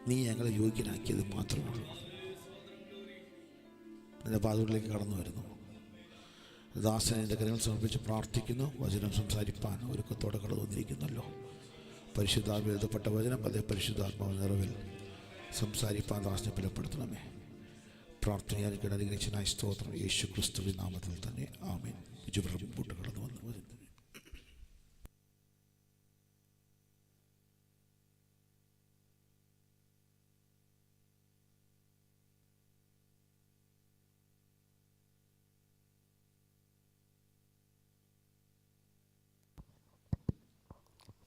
നീ ഞങ്ങളെ യോഗ്യനാക്കിയത് മാത്രമേ ഉള്ളൂ. നിന്റെ പാതകളിലേക്ക് കടന്നു വരുന്നു. ദാസനെ എൻ്റെ കരങ്ങൾ സമർപ്പിച്ച് പ്രാർത്ഥിക്കുന്നു. വചനം സംസാരിപ്പാൻ ഒരുക്കത്തോടെ കടന്നു വന്നിരിക്കുന്നല്ലോ. പരിശുദ്ധാത്മ എഴുതപ്പെട്ട വചനം അതേ പരിശുദ്ധാത്മാവ് നിറവിൽ സംസാരിപ്പാൻ ദാസനെ ബലപ്പെടുത്തണമേ. പ്രാർത്ഥനയാൽ അനുഗ്രഹിച്ചനായ സ്തോത്രം. യേശു ക്രിസ്തുവിൻ നാമത്തിൽ തന്നെ ആമേൻ. മുമ്പോട്ട് കടന്നു വന്നു.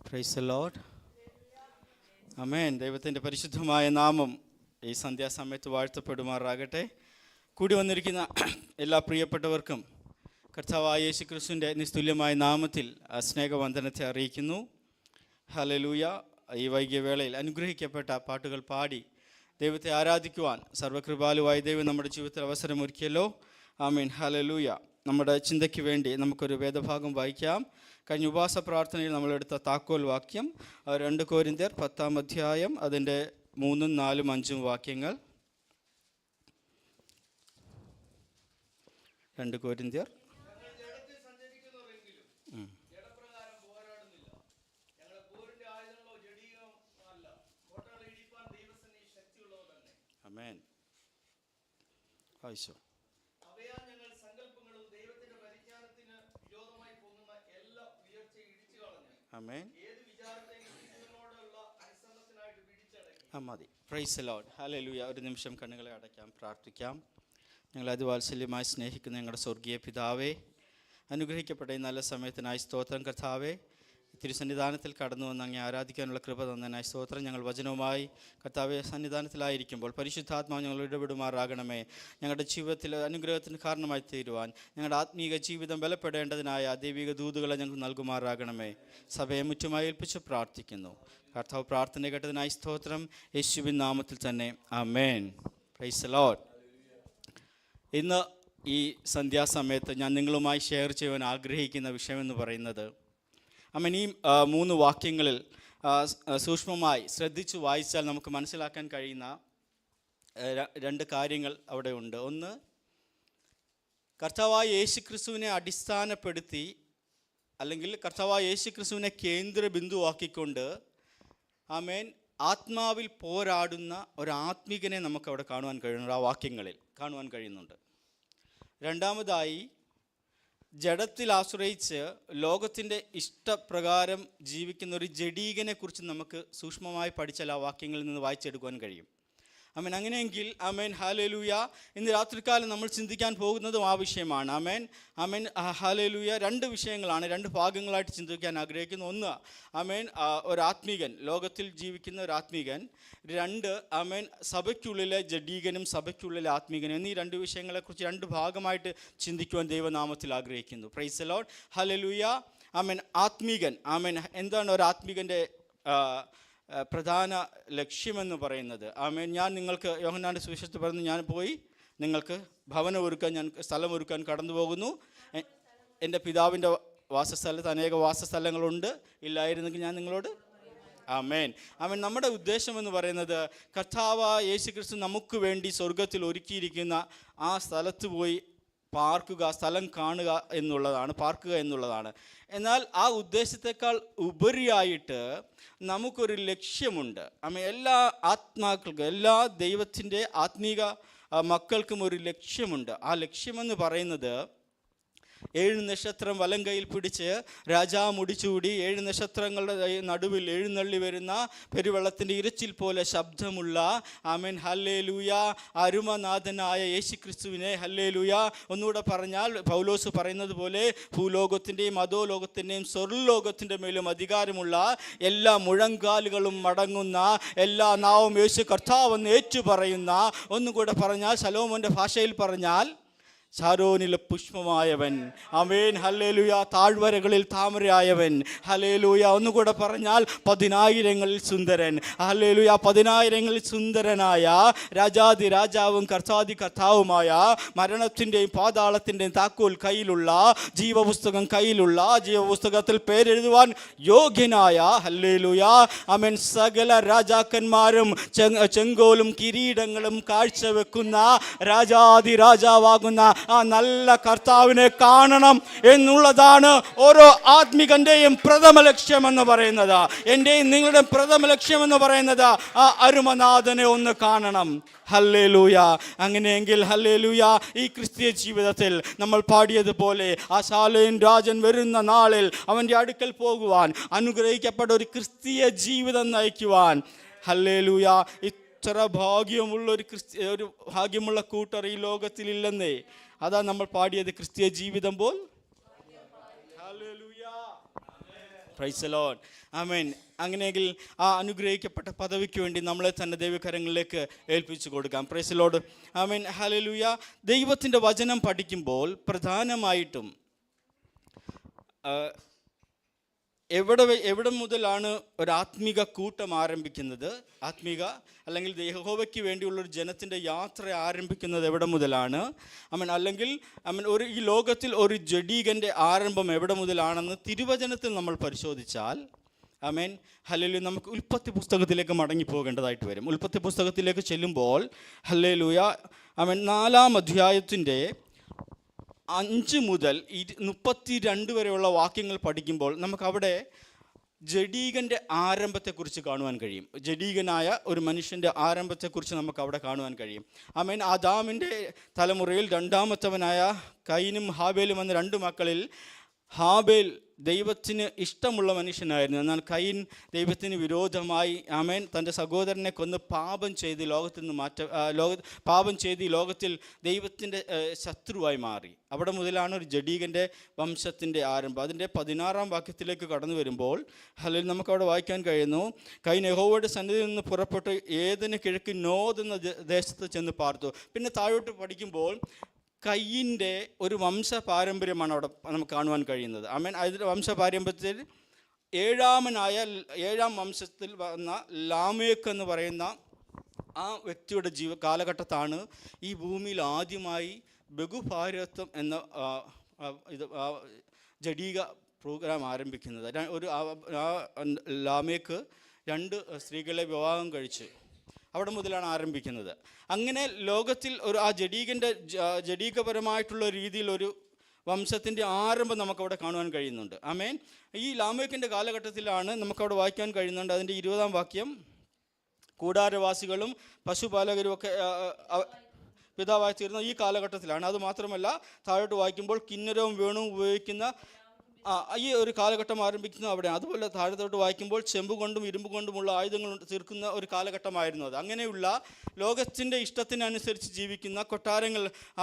Praise the lord. ആമേൻ. ദൈവത്തിൻ്റെ പരിശുദ്ധമായ നാമം ഈ സന്ധ്യാസമയത്ത് വാഴ്ത്തപ്പെടുമാറാകട്ടെ. കൂടി വന്നിരിക്കുന്ന എല്ലാ പ്രിയപ്പെട്ടവർക്കും കർത്താവായ യേശു ക്രിസ്തുവിൻ്റെ നിസ്തുല്യമായ നാമത്തിൽ സ്നേഹവന്ദനത്തെ അറിയിക്കുന്നു. ഹല്ലേലൂയ. ഈ വൈകിയ വേളയിൽ അനുഗ്രഹിക്കപ്പെട്ട പാട്ടുകൾ പാടി ദൈവത്തെ ആരാധിക്കുവാൻ സർവ്വകൃപാലുവായ ദൈവം നമ്മുടെ ജീവിതത്തിൽ അവസരമൊരുക്കിയല്ലോ. ആമേൻ. ഹല്ലേലൂയ. നമ്മുടെ ചിന്തയ്ക്ക് വേണ്ടി നമുക്കൊരു വേദഭാഗം വായിക്കാം. കഴിഞ്ഞ ഉപവാസ പ്രാർത്ഥനയിൽ നമ്മളെടുത്ത താക്കോൽ വാക്യം 2 കൊരിന്ത്യർ 10-ാം അധ്യായം അതിൻ്റെ 3, 4, 5 വാക്യങ്ങൾ. 2 കൊരിന്ത്യർ. ആമേൻ. ആയിശോ. ആമേൻ. മതി. Praise the lord. ഹല്ലേലൂയ. ഒരു നിമിഷം കണ്ണുകളെ അടയ്ക്കാം, പ്രാർത്ഥിക്കാം. ഞങ്ങൾ അതിവാത്സല്യമായി സ്നേഹിക്കുന്ന ഞങ്ങളുടെ സ്വർഗീയ പിതാവേ, അനുഗ്രഹിക്കപ്പെട്ട ഈ നല്ല സമയത്തിനായി സ്തോത്രം. കർത്താവേ, തിരുസന്നിധാനത്തിൽ കടന്നു വന്ന് അങ്ങേ ആരാധിക്കാനുള്ള കൃപ തന്നതിനായി സ്തോത്രം. ഞങ്ങൾ വചനവുമായി കർത്താവേ സന്നിധാനത്തിലായിരിക്കുമ്പോൾ പരിശുദ്ധാത്മാവ് ഞങ്ങൾ ഇടപെടുമാറാകണമേ. ഞങ്ങളുടെ ജീവിതത്തിൽ അനുഗ്രഹത്തിന് കാരണമായി തീരുവാൻ ഞങ്ങളുടെ ആത്മീക ജീവിതം ബലപ്പെടേണ്ടതിനായ ദൈവിക ദൂതുകളെ ഞങ്ങൾക്ക് നൽകുമാറാകണമേ. സഭയെ മുറ്റുമായി ഏൽപ്പിച്ച് പ്രാർത്ഥിക്കുന്നു. കർത്താവ് പ്രാർത്ഥന കേട്ടതിനായി സ്തോത്രം. യേശുവിൻ നാമത്തിൽ തന്നെ ആമേൻ. Praise the Lord. ഇന്ന് ഈ സന്ധ്യാസമയത്ത് ഞാൻ നിങ്ങളുമായി ഷെയർ ചെയ്യുവാൻ ആഗ്രഹിക്കുന്ന വിഷയമെന്ന് പറയുന്നത്, ഈ 3 വാക്യങ്ങളിൽ സൂക്ഷ്മമായി ശ്രദ്ധിച്ച് വായിച്ചാൽ നമുക്ക് മനസ്സിലാക്കാൻ കഴിയുന്ന 2 കാര്യങ്ങൾ അവിടെ ഉണ്ട്. ഒന്ന്, കർത്താവായ യേശു ക്രിസ്തുവിനെ അടിസ്ഥാനപ്പെടുത്തി അല്ലെങ്കിൽ കർത്താവായ യേശു ക്രിസ്തുവിനെ കേന്ദ്ര ബിന്ദുവാക്കിക്കൊണ്ട് ആമേൻ ആത്മാവിൽ പോരാടുന്ന ഒരു ആത്മീകനെ നമുക്കവിടെ കാണുവാൻ കഴിയുന്നുണ്ട്, ആ വാക്യങ്ങളിൽ കാണുവാൻ കഴിയുന്നുണ്ട്. രണ്ടാമതായി, ജഡത്തിൽ ആശ്രയിച്ച് ലോകത്തിൻ്റെ ഇഷ്ടപ്രകാരം ജീവിക്കുന്ന ഒരു ജഡീകനെക്കുറിച്ച് നമുക്ക് സൂക്ഷ്മമായി പഠിച്ചാൽ ആ വാക്യങ്ങളിൽ നിന്ന് വായിച്ചെടുക്കുവാൻ കഴിയും. ആമേൻ. അങ്ങനെയെങ്കിൽ ആമേൻ ഹല്ലേലൂയ, ഇന്ന് രാത്രികാലം നമ്മൾ ചിന്തിക്കാൻ പോകുന്നതും ആ വിഷയമാണ്. ആമേൻ. ആമേൻ. ഹല്ലേലൂയ. 2 വിഷയങ്ങളാണ്, 2 ഭാഗങ്ങളായിട്ട് ചിന്തിക്കാൻ ആഗ്രഹിക്കുന്നു. ഒന്ന്, ആമേൻ ഒരു ആത്മീകൻ, ലോകത്തിൽ ജീവിക്കുന്ന ഒരു ആത്മീകൻ. 2, ആമേൻ സഭയ്ക്കുള്ളിലെ ജഡീകനും സഭയ്ക്കുള്ളിലെ ആത്മീകനും എന്നീ 2 വിഷയങ്ങളെക്കുറിച്ച് 2 ഭാഗമായിട്ട് ചിന്തിക്കുവാൻ ദൈവനാമത്തിൽ ആഗ്രഹിക്കുന്നു. Price the lord. ഹല്ലേലൂയ. ആമേൻ. ആത്മീകൻ. ആമേൻ. എന്താണ് ഒരു ആത്മീകൻ്റെ പ്രധാന ലക്ഷ്യമെന്ന് പറയുന്നത്? ആമേൻ. ഞാൻ നിങ്ങൾക്ക് യോഹന്നാന്റെ സുവിശേഷത്തിൽ പറയുന്നു, ഞാൻ പോയി നിങ്ങൾക്ക് ഭവനം ഒരുക്കാൻ, ഞാൻ സ്ഥലം ഒരുക്കാൻ കടന്നു പോകുന്നു. എൻ്റെ പിതാവിൻ്റെ വാസസ്ഥലത്ത് അനേക വാസസ്ഥലങ്ങളുണ്ട്, ഇല്ലായിരുന്നെങ്കിൽ ഞാൻ നിങ്ങളോട്. ആമേൻ. ആമേൻ. നമ്മുടെ ഉദ്ദേശമെന്ന് പറയുന്നത് കർത്താവായ യേശു ക്രിസ്തു നമുക്ക് വേണ്ടി സ്വർഗത്തിൽ ഒരുക്കിയിരിക്കുന്ന ആ സ്ഥലത്ത് പോയി പാർക്കുക, സ്ഥലം കാണുക എന്നുള്ളതാണ്, പാർക്കുക എന്നുള്ളതാണ്. എന്നാൽ ആ ഉദ്ദേശത്തെക്കാൾ ഉപരിയായിട്ട് നമുക്കൊരു ലക്ഷ്യമുണ്ട്. എല്ലാ ആത്മാക്കൾക്കും, എല്ലാ ദൈവത്തിൻ്റെ ആത്മീക മക്കൾക്കും ഒരു ലക്ഷ്യമുണ്ട്. ആ ലക്ഷ്യമെന്ന് പറയുന്നത് 7 നക്ഷത്രം വലം കയ്യിൽ പിടിച്ച് രാജാവ് മുടിച്ചൂടി 7 നക്ഷത്രങ്ങളുടെ നടുവിൽ എഴുന്നള്ളി വരുന്ന പെരുവെള്ളത്തിൻ്റെ ഇരച്ചിൽ പോലെ ശബ്ദമുള്ള ആമേൻ ഹല്ലേലൂയ അരുമനാഥനായ യേശു ക്രിസ്തുവിനെ ഹല്ലേലൂയ. ഒന്നുകൂടെ പറഞ്ഞാൽ പൗലോസ് പറയുന്നത് പോലെ ഭൂലോകത്തിൻ്റെയും അധോലോകത്തിൻ്റെയും സ്വർലോകത്തിൻ്റെ മേലും അധികാരമുള്ള എല്ലാ മുഴങ്കാലുകളും മടങ്ങുന്ന, എല്ലാ നാവും യേശു കർത്താവെന്ന് ഏറ്റു പറയുന്ന, ഒന്നുകൂടെ പറഞ്ഞാൽ ശലോമോൻ്റെ ഭാഷയിൽ പറഞ്ഞാൽ ശാരോനിലെ പുഷ്പമായവൻ. ആമേൻ, ഹല്ലേലൂയ. താഴ്വരകളിൽ താമരയായവൻ. ഹല്ലേലൂയ. ഒന്നുകൂടെ പറഞ്ഞാൽ 10,000ങ്ങളിൽ സുന്ദരൻ. ഹല്ലേലൂയ. 10,000ങ്ങളിൽ സുന്ദരനായ രാജാതി രാജാവും കർത്താതി കർത്താവുമായ, മരണത്തിൻ്റെയും പാതാളത്തിൻ്റെയും താക്കോൽ കയ്യിലുള്ള, ജീവപുസ്തകം കയ്യിലുള്ള, ജീവപുസ്തകത്തിൽ പേരെഴുതുവാൻ യോഗ്യനായ, ഹല്ലേലൂയ, ആമേൻ, സകല രാജാക്കന്മാരും ചെങ്കോലും കിരീടങ്ങളും കാഴ്ചവെക്കുന്ന രാജാതി രാജാവാകുന്ന ആ നല്ല കർത്താവിനെ കാണണം എന്നുള്ളതാണ് ഓരോ ആത്മികന്റെയും പ്രഥമ ലക്ഷ്യമെന്ന് പറയുന്നത്. എൻ്റെയും നിങ്ങളുടെ പ്രഥമ ലക്ഷ്യമെന്ന് പറയുന്നത് ആ അരുമനാഥനെ ഒന്ന് കാണണം. ഹല്ലേലൂയ. അങ്ങനെയെങ്കിൽ ഹല്ലേലൂയ, ഈ ക്രിസ്തീയ ജീവിതത്തിൽ നമ്മൾ പാടിയതുപോലെ ആ ശാലേം രാജൻ വരുന്ന നാളിൽ അവൻ്റെ അടുക്കൽ പോകുവാൻ, അനുഗ്രഹിക്കപ്പെട്ട ഒരു ക്രിസ്തീയ ജീവിതം നയിക്കുവാൻ, ഹല്ലേലൂയ, ഇത്ര ഭാഗ്യമുള്ള ഒരു ഭാഗ്യമുള്ള കൂട്ടർ ഈ ലോകത്തിലില്ലെന്നേ. അതാ നമ്മൾ പാടിയത്, ക്രിസ്തീയ ജീവിതം പോൽ. ഹല്ലേലൂയ, പ്രൈസ് ദി ലോർഡ്, ആമേൻ. അങ്ങനെയെങ്കിൽ ആ അനുഗ്രഹിക്കപ്പെട്ട പദവിക്ക് വേണ്ടി നമ്മളെ തന്നെ ദൈവകരങ്ങളിലേക്ക് ഏൽപ്പിച്ചു കൊടുക്കാം. Price the lord, amen, hallelujah. ദൈവത്തിൻ്റെ വചനം പഠിക്കുമ്പോൾ പ്രധാനമായിട്ടും എവിടെ മുതലാണ് ഒരു ആത്മീക കൂട്ടം ആരംഭിക്കുന്നത്? ആത്മീക അല്ലെങ്കിൽ യഹോവയ്ക്ക് വേണ്ടിയുള്ളൊരു ജനത്തിൻ്റെ യാത്ര ആരംഭിക്കുന്നത് എവിടെ മുതലാണ്? അല്ലെങ്കിൽ ഈ ലോകത്തിൽ ഒരു ജഡീകൻ്റെ ആരംഭം എവിടെ മുതലാണെന്ന് തിരുവചനത്തിൽ നമ്മൾ പരിശോധിച്ചാൽ, ആമേൻ, ഹല്ലേലൂയ, നമുക്ക് ഉൽപ്പത്തി പുസ്തകത്തിലേക്ക് മടങ്ങിപ്പോകേണ്ടതായിട്ട് വരും. ഉൽപ്പത്തി പുസ്തകത്തിലേക്ക് ചെല്ലുമ്പോൾ, ഹല്ലേലൂയ, ആമേൻ, 4-ാം അധ്യായത്തിൻ്റെ 5 മുതൽ 32 വരെയുള്ള വാക്യങ്ങൾ പഠിക്കുമ്പോൾ നമുക്കവിടെ ജഡീകൻ്റെ ആരംഭത്തെക്കുറിച്ച് കാണുവാൻ കഴിയും. ജഡീകനായ ഒരു മനുഷ്യൻ്റെ ആരംഭത്തെക്കുറിച്ച് നമുക്ക് അവിടെ കാണുവാൻ കഴിയും. ആമേൻ. ആദാമിൻ്റെ തലമുറയിൽ 2ാമത്തവനായ കയീനും ഹാബേലും എന്ന 2 മക്കളിൽ ഹാബേൽ ദൈവത്തിന് ഇഷ്ടമുള്ള മനുഷ്യനായിരുന്നു. എന്നാൽ കയീൻ ദൈവത്തിന് വിരോധമായി, ആമേൻ, തൻ്റെ സഹോദരനെ കൊന്ന് പാപം ചെയ്ത് ലോകത്തിൽ ദൈവത്തിൻ്റെ ശത്രുവായി മാറി. അവിടെ മുതലാണ് ഒരു ജഡീകൻ്റെ വംശത്തിൻ്റെ ആരംഭം. അതിൻ്റെ 16-ാം വാക്യത്തിലേക്ക് കടന്നു വരുമ്പോൾ, അല്ലെങ്കിൽ നമുക്കവിടെ വായിക്കാൻ കഴിയുന്നു, കയീൻ യഹോവയുടെ സന്നിധിയിൽ നിന്ന് പുറപ്പെട്ട് ഏദന് കിഴക്ക് നോദ് എന്ന ദേശത്ത് ചെന്ന് പാർത്തു. പിന്നെ താഴോട്ട് പഠിക്കുമ്പോൾ കയീൻ്റെ ഒരു വംശ പാരമ്പര്യമാണ് അവിടെ നമുക്ക് കാണുവാൻ കഴിയുന്നത്. ആമേൻ. അതിൻ്റെ വംശ പാരമ്പര്യത്തിൽ 7ാം വംശത്തിൽ വന്ന ലാമേക്ക് എന്ന് പറയുന്ന ആ വ്യക്തിയുടെ കാലഘട്ടത്താണ് ഈ ഭൂമിയിൽ ആദ്യമായി ബഹുഭാര്യത്വം എന്ന ജഡീക പ്രോഗ്രാം ആരംഭിക്കുന്നത്. ലാമേക്ക് 2 സ്ത്രീകളെ വിവാഹം കഴിച്ച് അവിടെ മുതലാണ് ആരംഭിക്കുന്നത്. അങ്ങനെ ലോകത്തിൽ ആ ജഡീകപരമായിട്ടുള്ള രീതിയിൽ ഒരു വംശത്തിൻ്റെ ആരംഭം നമുക്കവിടെ കാണുവാൻ കഴിയുന്നുണ്ട്. ആമേൻ. ഈ ലാമേക്കിൻ്റെ കാലഘട്ടത്തിലാണ് നമുക്കവിടെ വായിക്കാൻ കഴിയുന്നുണ്ട്. അതിൻ്റെ 20-ാം വാക്യം, കൂടാരവാസികളും പശുപാലകരും ഒക്കെ പിതാവായി തീർന്ന ഈ കാലഘട്ടത്തിലാണ്. അതുമാത്രമല്ല, താഴോട്ട് വായിക്കുമ്പോൾ കിന്നരവും വേണുവും ഉപയോഗിക്കുന്ന ഈ ഒരു കാലഘട്ടം ആരംഭിക്കുന്നത് അവിടെ. അതുപോലെ താഴത്തോട്ട് വായിക്കുമ്പോൾ ചെമ്പ് കൊണ്ടും ഇരുമ്പ് കൊണ്ടുമുള്ള ആയുധങ്ങൾ തീർക്കുന്ന ഒരു കാലഘട്ടമായിരുന്നു അത്. അങ്ങനെയുള്ള ലോകത്തിൻ്റെ ഇഷ്ടത്തിനനുസരിച്ച് ജീവിക്കുന്ന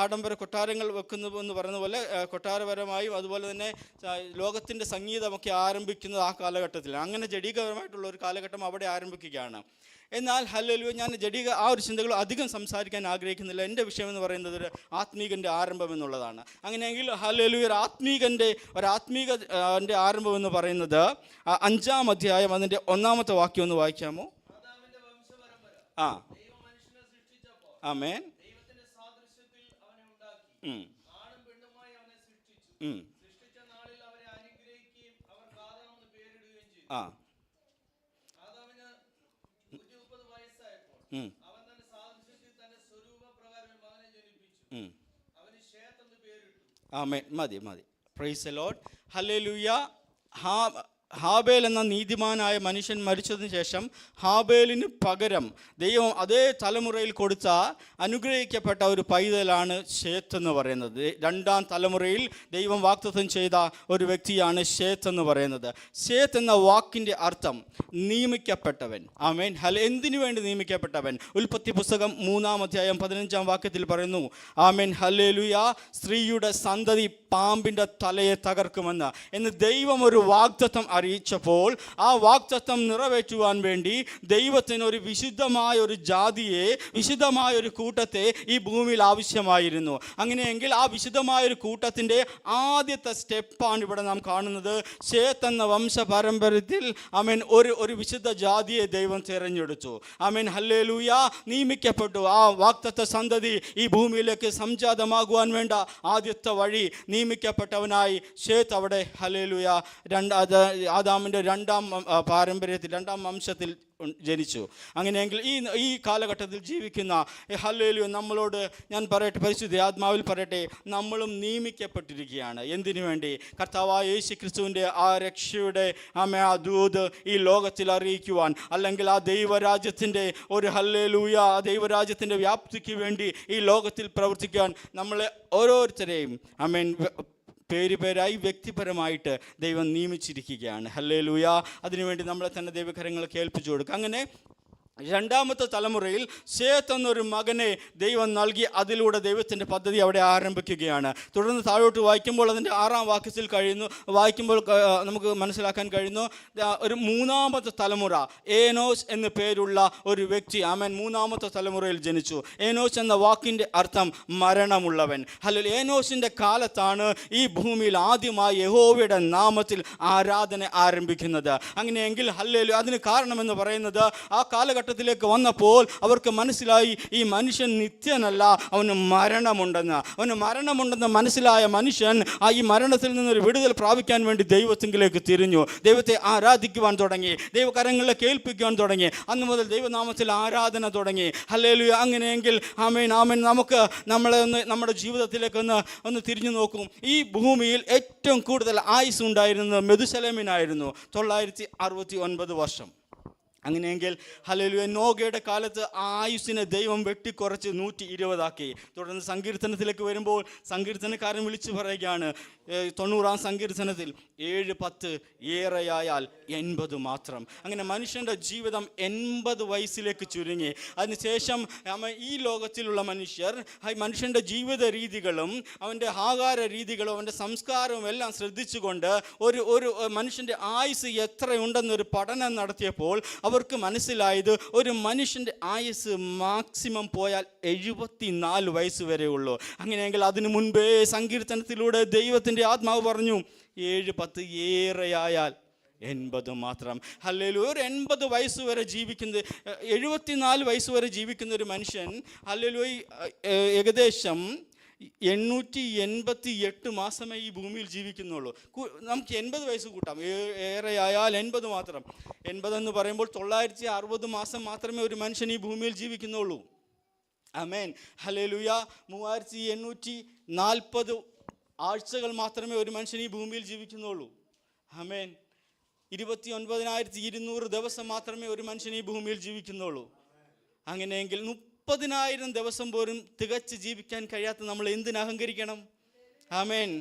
ആഡംബര കൊട്ടാരങ്ങൾ വെക്കുന്നു എന്ന് പറയുന്ന പോലെ കൊട്ടാരപരമായും അതുപോലെ തന്നെ ലോകത്തിൻ്റെ സംഗീതമൊക്കെ ആരംഭിക്കുന്നത് ആ കാലഘട്ടത്തിലാണ്. അങ്ങനെ ജഡീകപരമായിട്ടുള്ള ഒരു കാലഘട്ടം അവിടെ ആരംഭിക്കുകയാണ്. എന്നാൽ ഹല്ലേലൂയ, ഞാൻ ആ ഒരു ചിന്തകൾ അധികം സംസാരിക്കാൻ ആഗ്രഹിക്കുന്നില്ല. എൻ്റെ വിഷയം എന്ന് പറയുന്നത് ഒരു ആത്മീകൻ്റെ ആരംഭം എന്നുള്ളതാണ്. അങ്ങനെയെങ്കിൽ ഹല്ലേലൂയ, ഒരു ആത്മീകൻ്റെ ആരംഭം എന്ന് പറയുന്നത് 5-ാം അധ്യായം അതിൻ്റെ 1-ാമത്തെ വാക്യം ഒന്ന് വായിക്കാമോ? ആമേൻ. ആമേൻ. മതി. പ്രൈസ് ദി ലോർഡ്, ഹല്ലേലൂയ. ഹാബേൽ എന്ന നീതിമാനായ മനുഷ്യൻ മരിച്ചതിന് ശേഷം ഹാബേലിന് പകരം ദൈവം അതേ തലമുറയിൽ കൊടുത്ത അനുഗ്രഹിക്കപ്പെട്ട ഒരു പൈതലാണ് ശേത്ത് എന്ന് പറയുന്നത്. 2ാം തലമുറയിൽ ദൈവം വാഗ്ദത്തം ചെയ്ത ഒരു വ്യക്തിയാണ് ശേത്ത് എന്ന് പറയുന്നത്. ശേത്ത് എന്ന വാക്കിൻ്റെ അർത്ഥം നിയമിക്കപ്പെട്ടവൻ. ആമേൻ. എന്തിനു വേണ്ടി നിയമിക്കപ്പെട്ടവൻ? ഉൽപ്പത്തി പുസ്തകം 3-ാം അധ്യായം 15-ാം വാക്യത്തിൽ പറയുന്നു, ആമേൻ, ഹല്ലേലൂയ, സ്ത്രീയുടെ സന്തതി പാമ്പിൻ്റെ തലയെ തകർക്കുമെന്ന് ദൈവം ഒരു വാഗ്ദത്തം അറിയിച്ചപ്പോൾ ആ വാഗ്ദത്തം നിറവേറ്റുവാൻ വേണ്ടി ദൈവത്തിന് ഒരു വിശുദ്ധമായ ഒരു ജാതിയെ, വിശുദ്ധമായ ഒരു കൂട്ടത്തെ ഈ ഭൂമിയിൽ ആവശ്യമായിരുന്നു. അങ്ങനെയെങ്കിൽ ആ വിശുദ്ധമായ ഒരു കൂട്ടത്തിൻ്റെ ആദ്യത്തെ സ്റ്റെപ്പാണ് ഇവിടെ നാം കാണുന്നത്. ശേത്ത് എന്ന വംശപാരമ്പര്യത്തിൽ ഒരു വിശുദ്ധ ജാതിയെ ദൈവം തിരഞ്ഞെടുത്തു. ഹല്ലേലൂയ. നിയമിക്കപ്പെട്ടു. ആ വാഗ്ദത്ത സന്തതി ഈ ഭൂമിയിലേക്ക് സംജാതമാകുവാൻ വേണ്ട ആദ്യത്തെ വഴി നിയമിക്കപ്പെട്ടവനായി ശേത്ത് അവിടെ ഹല്ലേലൂയ ആദാമിൻ്റെ രണ്ടാം പാരമ്പര്യത്തിൽ, രണ്ടാം വംശത്തിൽ ജനിച്ചു. അങ്ങനെയെങ്കിൽ ഈ കാലഘട്ടത്തിൽ ജീവിക്കുന്ന ഹല്ലേലൂയ നമ്മളോട് ഞാൻ പറയട്ടെ, പരിശുദ്ധ ആത്മാവിൽ പറയട്ടെ, നമ്മളും നിയമിക്കപ്പെട്ടിരിക്കുകയാണ്. എന്തിനു വേണ്ടി? കർത്താവായ യേശു ക്രിസ്തുവിൻ്റെ ആ രക്ഷയുടെ ആ ദൂത് ഈ ലോകത്തിൽ അറിയിക്കുവാൻ, അല്ലെങ്കിൽ ആ ദൈവരാജ്യത്തിൻ്റെ ഒരു ഹല്ലേലൂയ, ആ ദൈവരാജ്യത്തിൻ്റെ വ്യാപ്തിക്ക് വേണ്ടി ഈ ലോകത്തിൽ പ്രവർത്തിക്കാൻ നമ്മളെ ഓരോരുത്തരെയും പേരായി വ്യക്തിപരമായിട്ട് ദൈവം നിയമിച്ചിരിക്കുകയാണ്. ഹല്ലേലൂയ. അതിനുവേണ്ടി നമ്മളെ തന്നെ ദൈവകരങ്ങൾക്ക് ഏൽപ്പിച്ചു കൊടുക്കുക. അങ്ങനെ രണ്ടാമത്തെ തലമുറയിൽ ശേത്ത് എന്നൊരു മകനെ ദൈവം നൽകി. അതിലൂടെ ദൈവത്തിൻ്റെ പദ്ധതി അവിടെ ആരംഭിക്കുകയാണ്. തുടർന്ന് താഴോട്ട് വായിക്കുമ്പോൾ അതിൻ്റെ 6-ാം വാക്യത്തിൽ വായിക്കുമ്പോൾ നമുക്ക് മനസ്സിലാക്കാൻ കഴിയുന്നു, ഒരു മൂന്നാമത്തെ തലമുറ ഏനോസ് എന്നു പേരുള്ള ഒരു വ്യക്തി മൂന്നാമത്തെ തലമുറയിൽ ജനിച്ചു. ഏനോസ് എന്ന വാക്കിൻ്റെ അർത്ഥം മരണമുള്ളവൻ. ഹല്ലേലൂയ. ഏനോസിൻ്റെ കാലത്താണ് ഈ ഭൂമിയിൽ ആദ്യമായി യഹോവയുടെ നാമത്തിൽ ആരാധന ആരംഭിക്കുന്നത്. അങ്ങനെയെങ്കിൽ ഹല്ലേലൂയ, അതിന് കാരണമെന്ന് പറയുന്നത് ആ കാലഘട്ടത്തിലേക്ക് വന്നപ്പോൾ അവർക്ക് മനസ്സിലായി ഈ മനുഷ്യൻ നിത്യനല്ല, അവന് മരണമുണ്ടെന്ന് മനസ്സിലായ മനുഷ്യൻ ഈ മരണത്തിൽ നിന്നൊരു വിടുതൽ പ്രാപിക്കാൻ വേണ്ടി ദൈവത്തിലേക്ക് തിരിഞ്ഞു. ദൈവത്തെ ആരാധിക്കുവാൻ തുടങ്ങി, ദൈവകരങ്ങളെ കേൾപ്പിക്കുവാൻ തുടങ്ങി. അന്ന് മുതൽ ദൈവനാമത്തിൽ ആരാധന തുടങ്ങി. ഹല്ലേലൂയ. അങ്ങനെയെങ്കിൽ ആമേൻ നമുക്ക് നമ്മുടെ ജീവിതത്തിലേക്ക് ഒന്ന് തിരിഞ്ഞു നോക്കും. ഈ ഭൂമിയിൽ ഏറ്റവും കൂടുതൽ ആയുസ് ഉണ്ടായിരുന്നത് മെതുശലേമിനായിരുന്നു, 969 വർഷം. അങ്ങനെയെങ്കിൽ ഹല്ലേലൂയ, നോഗയുടെ കാലത്ത് ആയുസ്സിനെ ദൈവം വെട്ടിക്കുറച്ച് 120 തുടർന്ന് സങ്കീർത്തനത്തിലേക്ക് വരുമ്പോൾ സങ്കീർത്തനക്കാരൻ വിളിച്ചു പറയുകയാണ് 90-ാം സങ്കീർത്തനത്തിൽ 7-10 ഏറെയായാൽ 80 മാത്രം. അങ്ങനെ മനുഷ്യൻ്റെ ജീവിതം 80 വയസ്സിലേക്ക് ചുരുങ്ങി. അതിനുശേഷം ഈ ലോകത്തിലുള്ള മനുഷ്യൻ്റെ ജീവിത രീതികളും അവൻ്റെ ആഹാര രീതികളും അവൻ്റെ സംസ്കാരവും എല്ലാം ശ്രദ്ധിച്ചുകൊണ്ട് ഒരു മനുഷ്യൻ്റെ ആയുസ് എത്രയുണ്ടെന്നൊരു പഠനം നടത്തിയപ്പോൾ അവർക്ക് മനസ്സിലായത് ഒരു മനുഷ്യൻ്റെ ആയുസ് മാക്സിമം പോയാൽ 74 വയസ്സ് വരെ ഉള്ളൂ. അങ്ങനെയെങ്കിൽ അതിനു മുൻപേ സങ്കീർത്തനത്തിലൂടെ ദൈവത്തിൻ്റെ ആത്മാവ് പറഞ്ഞു 7-10 ഏറെയായാൽ 80 മാത്രം. ഹല്ലേലൂയ. ഒരു 80 വയസ്സ് വരെ ജീവിക്കുന്നത്, 74 വയസ്സ് വരെ ജീവിക്കുന്ന ഒരു മനുഷ്യൻ ഹല്ലേലൂയ ഏകദേശം 888 മാസമേ ഈ ഭൂമിയിൽ ജീവിക്കുന്നുള്ളൂ. നമുക്ക് 80 വയസ്സ് കൂട്ടാം, ഏറെയായാൽ 80 മാത്രം. 80 എന്ന് പറയുമ്പോൾ 960 മാസം മാത്രമേ ഒരു മനുഷ്യൻ ഈ ഭൂമിയിൽ ജീവിക്കുന്നുള്ളൂ. ആമേൻ. ഹല്ലേലൂയ. 3840 ആഴ്ചകൾ മാത്രമേ ഒരു മനുഷ്യൻ ഈ ഭൂമിയിൽ ജീവിക്കുന്നുള്ളൂ. ആമേൻ. 29,200 ദിവസം മാത്രമേ ഒരു മനുഷ്യൻ ഈ ഭൂമിയിൽ ജീവിക്കുന്നുള്ളൂ. അങ്ങനെയെങ്കിൽ 30,000 ദിവസം പോലും തികച്ച് ജീവിക്കാൻ കഴിയാത്ത നമ്മൾ എന്തിന് അഹങ്കരിക്കണം? ആമേൻ.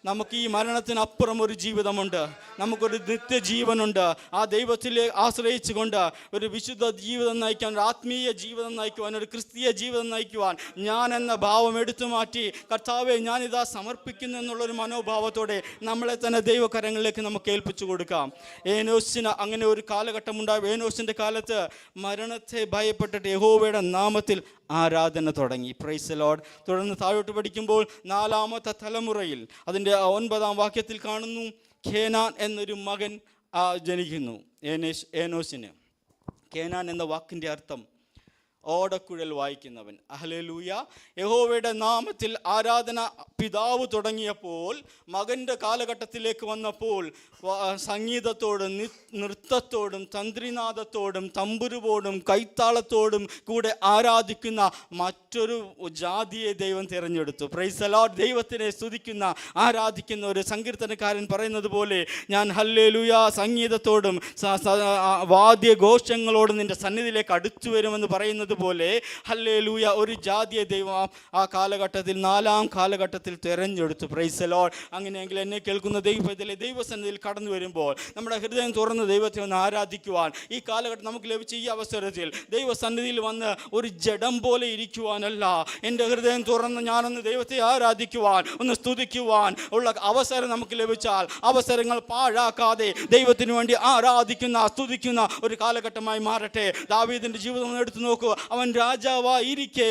നമുക്ക് ഈ മരണത്തിനപ്പുറം ഒരു ജീവിതമുണ്ട്, നമുക്കൊരു നിത്യജീവനുണ്ട്. ആ ദൈവത്തിലെ ആശ്രയിച്ചുകൊണ്ട് ഒരു വിശുദ്ധ ജീവിതം നയിക്കാൻ, ഒരു ആത്മീയ ജീവിതം നയിക്കുവാൻ, ഒരു ക്രിസ്തീയ ജീവിതം നയിക്കുവാൻ ഞാൻ എന്ന ഭാവം എടുത്തു മാറ്റി കർത്താവെ ഞാനിതാ സമർപ്പിക്കുന്നു എന്നുള്ളൊരു മനോഭാവത്തോടെ നമ്മളെ തന്നെ ദൈവകരങ്ങളിലേക്ക് നമുക്ക് ഏൽപ്പിച്ചു കൊടുക്കാം. ഏനോസിന് അങ്ങനെ ഒരു കാലഘട്ടം ഉണ്ടായി. ഏനോസിൻ്റെ കാലത്ത് മരണത്തെ ഭയപ്പെട്ടിട്ട് യഹോവയുടെ നാമത്തിൽ ആരാധന തുടങ്ങി. Price the Lord. തുടർന്ന് താഴോട്ട് പഠിക്കുമ്പോൾ 4-ാമത്തെ തലമുറയിൽ അതിൻ്റെ 9-ാം വാക്യത്തിൽ കാണുന്നു, കേനാൻ എന്നൊരു മകൻ ജനിക്കുന്നു ഏനോസിന്. കേനാൻ എന്ന വാക്കിൻ്റെ അർത്ഥം ഓടക്കുഴൽ വായിക്കുന്നവൻ. ഹല്ലേലൂയ. യഹോവയുടെ നാമത്തിൽ ആരാധന പിതാവ് തുടങ്ങിയപ്പോൾ മകൻ്റെ കാലഘട്ടത്തിലേക്ക് വന്നപ്പോൾ സംഗീതത്തോടും നൃത്തത്തോടും തന്ത്രിനാദത്തോടും തമ്പുരുവോടും കൈത്താളത്തോടും കൂടെ ആരാധിക്കുന്ന മറ്റൊരു ജാതിയെ ദൈവം തിരഞ്ഞെടുത്തു. Price the Lord. ദൈവത്തിനെ സ്തുതിക്കുന്ന ആരാധിക്കുന്ന ഒരു സങ്കീർത്തനക്കാരൻ പറയുന്നത് പോലെ, ഞാൻ ഹല്ലേലൂയ സംഗീതത്തോടും വാദ്യഘോഷങ്ങളോടും നിൻ്റെ സന്നിധിയിലേക്ക് അടുത്തു വരുമെന്ന് പറയുന്നത് പറഞ്ഞതുപോലെ ഹല്ലേലൂയ ഒരു ജാതിയെ ദൈവം ആ കാലഘട്ടത്തിൽ 4-ാം കാലഘട്ടത്തിൽ തിരഞ്ഞെടുത്തു. Price the Lord. അങ്ങനെയെങ്കിൽ എന്നെ കേൾക്കുന്ന ദൈവത്തിലെ ദൈവസന്നിധിയിൽ കടന്നു വരുമ്പോൾ നമ്മുടെ ഹൃദയം തുറന്ന് ദൈവത്തെ ഒന്ന് ആരാധിക്കുവാൻ ഈ കാലഘട്ടം നമുക്ക് ലഭിച്ച ഈ അവസരത്തിൽ ദൈവസന്നിധിയിൽ വന്ന് ഒരു ജഡം പോലെ ഇരിക്കുവാനല്ല, എൻ്റെ ഹൃദയം തുറന്ന് ഞാനൊന്ന് ദൈവത്തെ ആരാധിക്കുവാൻ, ഒന്ന് സ്തുതിക്കുവാൻ ഉള്ള അവസരം നമുക്ക് ലഭിച്ചാൽ അവസരങ്ങൾ പാഴാക്കാതെ ദൈവത്തിന് വേണ്ടി ആരാധിക്കുന്ന സ്തുതിക്കുന്ന ഒരു കാലഘട്ടമായി മാറട്ടെ. ദാവീദിന്റെ ജീവിതം എടുത്തു നോക്കൂ. അവൻ രാജാവായിരിക്കെ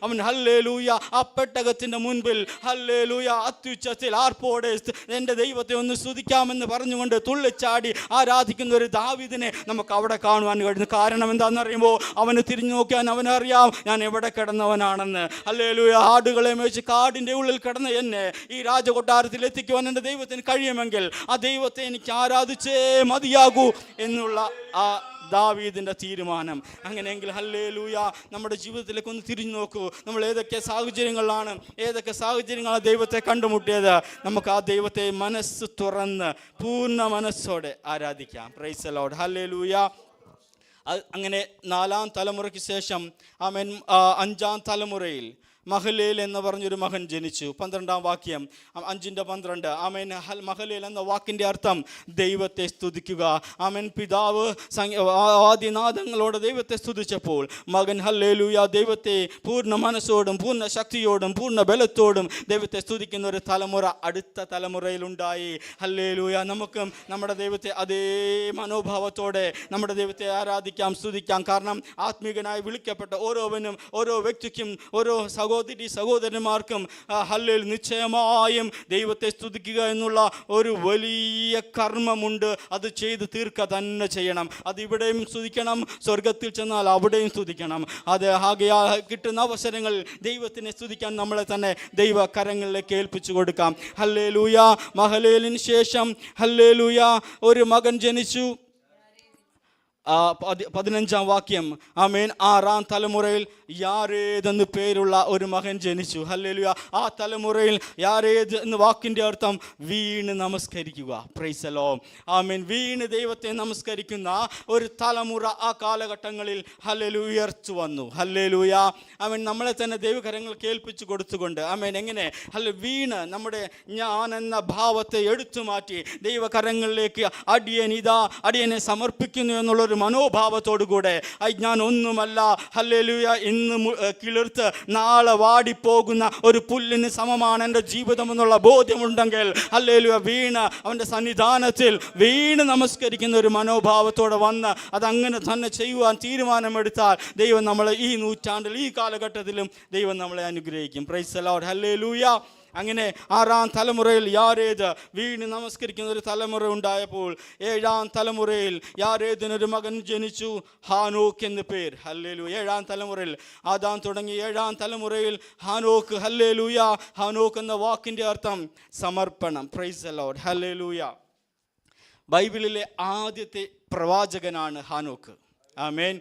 അവൻ ഹല്ലേലൂയ ആ പെട്ടകത്തിന്റെ മുൻപിൽ ഹല്ലേലൂയ അത്യുച്ചത്തിൽ ആർപ്പോടെ എൻ്റെ ദൈവത്തെ ഒന്ന് സ്തുതിക്കാമെന്ന് പറഞ്ഞുകൊണ്ട് തുള്ളിച്ചാടി ആരാധിക്കുന്ന ഒരു ദാവീദിനെ നമുക്ക് അവിടെ കാണുവാൻ കഴിയുന്നു. കാരണം എന്താണെന്നറിയുമോ, അവന് തിരിഞ്ഞു നോക്കിയാൽ അവനറിയാം ഞാൻ എവിടെ കിടന്നവനാണെന്ന്. ഹല്ലേലൂയ. ആടുകളെ മേച്ച് കാടിൻ്റെ ഉള്ളിൽ കിടന്ന എന്നെ ഈ രാജകൊട്ടാരത്തിൽ എത്തിക്കുവാൻ എൻ്റെ ദൈവത്തിന് കഴിയുമെങ്കിൽ ആ ദൈവത്തെ എനിക്ക് ആരാധിച്ചേ മതിയാകൂ എന്നുള്ള ആ ദാവീദിൻ്റെ തീരുമാനം. അങ്ങനെയെങ്കിൽ ഹല്ലേലൂയ നമ്മുടെ ജീവിതത്തിലേക്ക് ഒന്ന് തിരിഞ്ഞു നോക്കൂ. നമ്മൾ ഏതൊക്കെ സാഹചര്യങ്ങളാണ് ദൈവത്തെ കണ്ടുമുട്ടിയത്. നമുക്ക് ആ ദൈവത്തെ മനസ്സ് തുറന്ന് പൂർണ്ണ മനസ്സോടെ ആരാധിക്കാം. Price the lord. ഹല്ലേലൂയ. അങ്ങനെ 4-ാം തലമുറയ്ക്ക് ശേഷം ആമേൻ 5-ാം തലമുറയിൽ മഹലേൽ എന്ന് പറഞ്ഞൊരു മകൻ ജനിച്ചു. 12-ാം വാക്യം 5:12. ആമേൻ. മഹലേൽ എന്ന വാക്കിൻ്റെ അർത്ഥം ദൈവത്തെ സ്തുതിക്കുക. ആമേൻ. പിതാവ് ആദിനാദങ്ങളോട് ദൈവത്തെ സ്തുതിച്ചപ്പോൾ മകൻ ഹല്ലേലൂയ ദൈവത്തെ പൂർണ്ണ മനസ്സോടും പൂർണ്ണ ശക്തിയോടും പൂർണ്ണ ബലത്തോടും ദൈവത്തെ സ്തുതിക്കുന്ന ഒരു തലമുറ അടുത്ത തലമുറയിലുണ്ടായി. ഹല്ലേലൂയ. നമുക്കും നമ്മുടെ ദൈവത്തെ അതേ മനോഭാവത്തോടെ നമ്മുടെ ദൈവത്തെ ആരാധിക്കാം, സ്തുതിക്കാം. കാരണം ആത്മീകനായി വിളിക്കപ്പെട്ട ഓരോവനും ഓരോ വ്യക്തിക്കും ഓരോ സഹോദരന്മാർക്കും ഹല്ലേലൂയ നിശ്ചയമായും ദൈവത്തെ സ്തുതിക്കുക എന്നുള്ള ഒരു വലിയ കർമ്മമുണ്ട്. അത് ചെയ്ത് തീർക്കുക തന്നെ ചെയ്യണം. അത് ഇവിടെയും സ്തുതിക്കണം, സ്വർഗത്തിൽ ചെന്നാൽ അവിടെയും സ്തുതിക്കണം. അത് ആകയാൽ കിട്ടുന്ന അവസരങ്ങളിൽ ദൈവത്തിനെ സ്തുതിക്കാൻ നമ്മളെ തന്നെ ദൈവ കരങ്ങളിലേക്ക് ഏൽപ്പിച്ചു കൊടുക്കാം. ഹല്ലേലൂയ. മഹലേലിന് ശേഷം ഹല്ലേലൂയ ഒരു മകൻ ജനിച്ചു. 15-ാം വാക്യം. ആമേൻ. 6-ാം തലമുറയിൽ യാരേദ് എന്ന് പേരുള്ള ഒരു മകൻ ജനിച്ചു. ഹല്ലേലൂയ. ആ തലമുറയിൽ യാരേദ് എന്ന വാക്കിൻ്റെ അർത്ഥം വീണ് നമസ്കരിക്കുക. Praise the lord. ആമേൻ. വീണ് ദൈവത്തെ നമസ്കരിക്കുന്ന ഒരു തലമുറ ആ കാലഘട്ടങ്ങളിൽ ഹല്ലേലൂയ ഉയർച്ചു വന്നു. ഹല്ലേലൂയ. ആമേൻ. നമ്മളെ തന്നെ ദൈവകരങ്ങൾ കേൾപ്പിച്ചു കൊടുത്തുകൊണ്ട് ആമേൻ എങ്ങനെ വീണ് നമ്മുടെ ഞാൻ എന്ന ഭാവത്തെ എടുത്തു മാറ്റി ദൈവകരങ്ങളിലേക്ക് അടിയനെ സമർപ്പിക്കുന്നു എന്നുള്ളൊരു മനോഭാവത്തോടു കൂടെ ഞാൻ ഒന്നുമല്ല ഹല്ലേലൂയ ഇന്ന് കിളിർത്ത് നാളെ വാടിപ്പോകുന്ന ഒരു പുല്ലിന് സമമാണ് എൻ്റെ ജീവിതം എന്നുള്ള ബോധ്യമുണ്ടെങ്കിൽ ഹല്ലേലൂയ വീണ് അവൻ്റെ സന്നിധാനത്തിൽ വീണ് നമസ്കരിക്കുന്ന ഒരു മനോഭാവത്തോടെ വന്ന് അതങ്ങനെ തന്നെ ചെയ്യുവാൻ തീരുമാനമെടുത്താൽ ദൈവം നമ്മളെ ഈ നൂറ്റാണ്ടിൽ ഈ കാലഘട്ടത്തിലും ദൈവം നമ്മളെ അനുഗ്രഹിക്കും. Price the lord. ഹല്ലേലൂയ. അങ്ങനെ 6-ാം തലമുറയിൽ യാരേദ് വീണ് നമസ്കരിക്കുന്ന ഒരു തലമുറ ഉണ്ടായപ്പോൾ 7-ാം തലമുറയിൽ യാരേദിനൊരു മകൻ ജനിച്ചു. ഹാനോക്ക് എന്ന് പേര്. ഹല്ലേലൂയ. 7-ാം തലമുറയിൽ ആദാം തുടങ്ങി 7-ാം തലമുറയിൽ ഹാനോക്ക്. ഹല്ലേലൂയ. ഹാനോക്ക് എന്ന വാക്കിൻ്റെ അർത്ഥം സമർപ്പണം. Price the lord. ഹല്ലേലൂയ. ബൈബിളിലെ ആദ്യത്തെ പ്രവാചകനാണ് ഹാനോക്ക്. ആമേൻ.